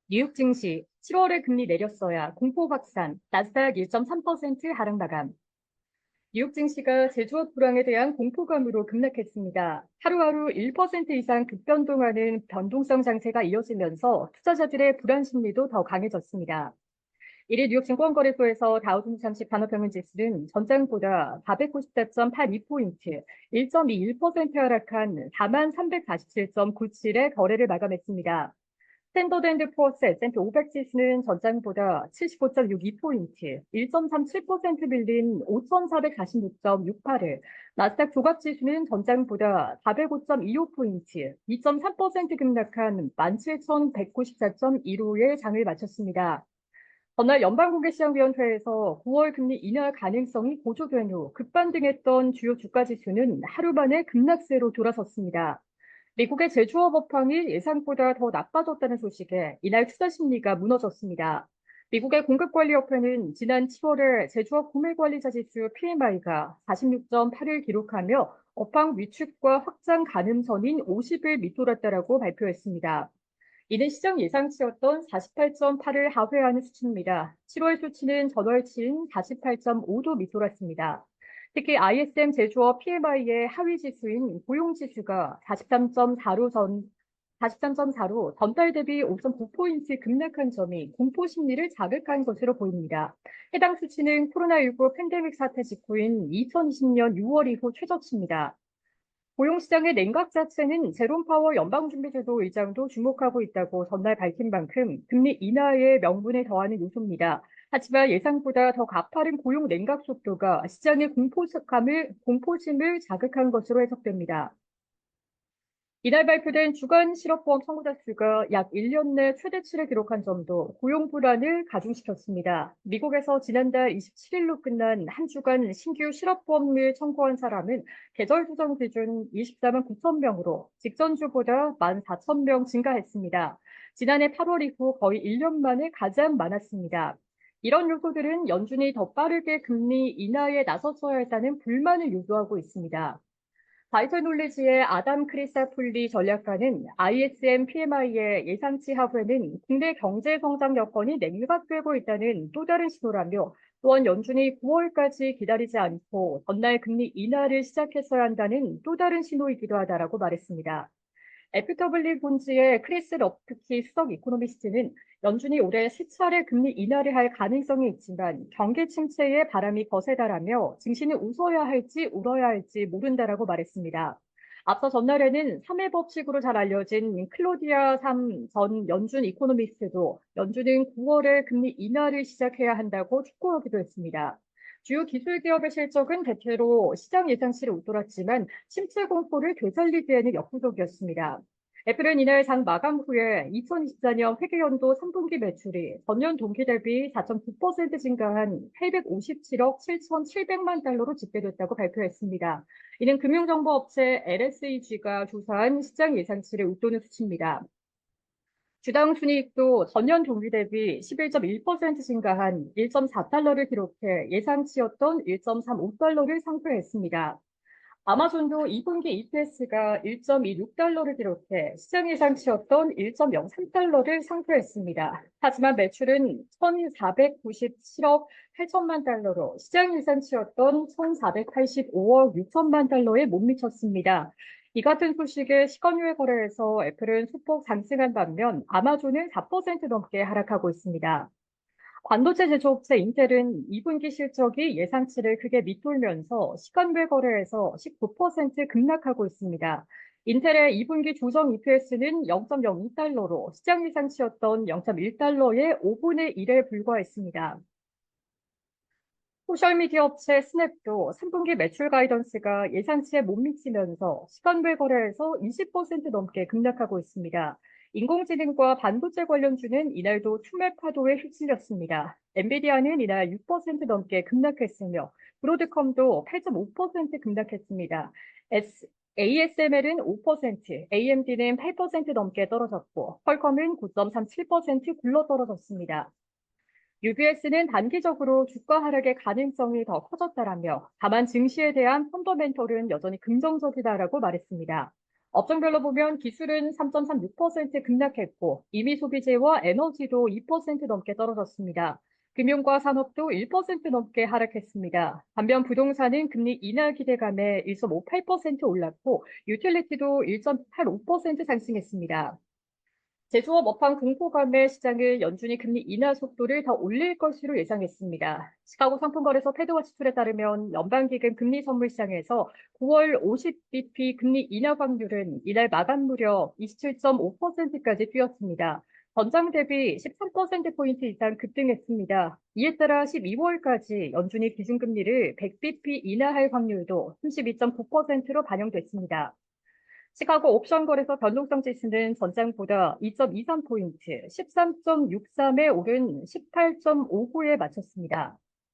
뉴욕 증시 7월에 금리 내렸어야 공포 확산, 나스닥 1.3% 하락 마감. 뉴욕 증시가 제조업 불황에 대한 공포감으로 급락했습니다. 하루하루 1% 이상 급변동하는 변동성 장세가 이어지면서 투자자들의 불안 심리도 더 강해졌습니다. 1일 뉴욕 증권거래소에서 다우존스 30 단어평균 지수는 전장보다 494.82포인트, 1.21% 하락한 43,347.97의 거래를 마감했습니다. 스탠더드 앤드 푸어스 S&P 500 지수는 전장보다 75.62포인트, 1.37% 밀린 5,446.68을, 나스닥 조갑 지수는 전장보다 405.25포인트, 2.3% 급락한 17,194.15의 장을 마쳤습니다. 전날 연방공개시장위원회에서 9월 금리 인하 가능성이 고조된 후 급반등했던 주요 주가 지수는 하루 만에 급락세로 돌아섰습니다. 미국의 제조업 업황이 예상보다 더 나빠졌다는 소식에 이날 투자 심리가 무너졌습니다. 미국의 공급관리협회는 지난 7월에 제조업 구매관리자 지수 PMI가 46.8을 기록하며 업황 위축과 확장 가능선인 50을 밑돌았다라고 발표했습니다. 이는 시장 예상치였던 48.8을 하회하는 수치입니다. 7월 수치는 전월치인 48.5도 밑돌았습니다. 특히 ISM 제조업 PMI의 하위 지수인 고용지수가 43.4로 전달 대비 5.9포인트 급락한 점이 공포 심리를 자극한 것으로 보입니다. 해당 수치는 코로나19 팬데믹 사태 직후인 2020년 6월 이후 최저치입니다. 고용시장의 냉각 자체는 제롬 파월 연방준비제도 의장도 주목하고 있다고 전날 밝힌 만큼 금리 인하의 명분에 더하는 요소입니다. 하지만 예상보다 더 가파른 고용 냉각 속도가 시장의 공포심을 자극한 것으로 해석됩니다. 이날 발표된 주간 실업보험 청구자 수가 약 1년 내 최대치를 기록한 점도 고용 불안을 가중시켰습니다. 미국에서 지난달 27일로 끝난 한 주간 신규 실업보험을 청구한 사람은 계절 조정 기준 24만 9천 명으로 직전 주보다 14,000명 증가했습니다. 지난해 8월 이후 거의 1년 만에 가장 많았습니다. 이런 요소들은 연준이 더 빠르게 금리 인하에 나섰어야 했다는 불만을 유도하고 있습니다. 바이터놀리지의 아담 크리사풀리 전략가는 ISM PMI의 예상치 하회는 국내 경제 성장 여건이 냉각되고 있다는 또 다른 신호라며, 또한 연준이 9월까지 기다리지 않고 전날 금리 인하를 시작했어야 한다는 또 다른 신호이기도 하다라고 말했습니다. FW 본지의 크리스 러프키 수석 이코노미스트는 연준이 올해 세 차례 금리 인하를 할 가능성이 있지만 경기 침체에 바람이 거세다라며 증시는 웃어야 할지 울어야 할지 모른다라고 말했습니다. 앞서 전날에는 3회 법칙으로 잘 알려진 클로디아 3 전 연준 이코노미스트도 연준은 9월에 금리 인하를 시작해야 한다고 촉구하기도 했습니다. 주요 기술 기업의 실적은 대체로 시장 예상치를 웃돌았지만 침체 공포를 되살리기에는 역부족이었습니다. 애플은 이날 장 마감 후에 2024년 회계연도 3분기 매출이 전년 동기 대비 4.9% 증가한 857억 7,700만 달러로 집계됐다고 발표했습니다. 이는 금융정보업체 LSEG가 조사한 시장 예상치를 웃도는 수치입니다. 주당 순이익도 전년 동기 대비 11.1% 증가한 1.4달러를 기록해 예상치였던 1.35달러를 상회했습니다. 아마존도 2분기 EPS가 1.26달러를 기록해 시장 예상치였던 1.03달러를 상회했습니다. 하지만 매출은 1,497억 8천만 달러로 시장 예상치였던 1,485억 6천만 달러에 못 미쳤습니다. 이 같은 소식에 시간외 거래에서 애플은 소폭 상승한 반면 아마존은 4% 넘게 하락하고 있습니다. 반도체 제조업체 인텔은 2분기 실적이 예상치를 크게 밑돌면서 시간외 거래에서 19% 급락하고 있습니다. 인텔의 2분기 조정 EPS는 0.02달러로 시장 예상치였던 0.1달러의 5분의 1에 불과했습니다. 소셜미디어 업체 스냅도 3분기 매출 가이던스가 예상치에 못 미치면서 시간별 거래에서 20% 넘게 급락하고 있습니다. 인공지능과 반도체 관련주는 이날도 추매 파도에 휩쓸렸습니다. 엔비디아는 이날 6% 넘게 급락했으며 브로드컴도 8.5% 급락했습니다. ASML은 5%, AMD는 8% 넘게 떨어졌고 퀄컴은 9.37% 굴러 떨어졌습니다. UBS는 단기적으로 주가 하락의 가능성이 더 커졌다라며 다만 증시에 대한 펀더멘털은 여전히 긍정적이다라고 말했습니다. 업종별로 보면 기술은 3.36% 급락했고 이미 소비재와 에너지도 2% 넘게 떨어졌습니다. 금융과 산업도 1% 넘게 하락했습니다. 반면 부동산은 금리 인하 기대감에 1.58% 올랐고 유틸리티도 1.85% 상승했습니다. 제조업 업황 공포감에 시장은 연준이 금리 인하 속도를 더 올릴 것으로 예상했습니다. 시카고 상품거래소 패드워치툴에 따르면 연방기금 금리 선물 시장에서 9월 50bp 금리 인하 확률은 이날 마감 무렵 27.5%까지 뛰었습니다. 전장 대비 13%포인트 이상 급등했습니다. 이에 따라 12월까지 연준이 기준금리를 100bp 인하할 확률도 32.9%로 반영됐습니다. 시카고 옵션 거래소 변동성 지수는 전장보다 2.23포인트, 13.63에 오른 18.59에 마쳤습니다.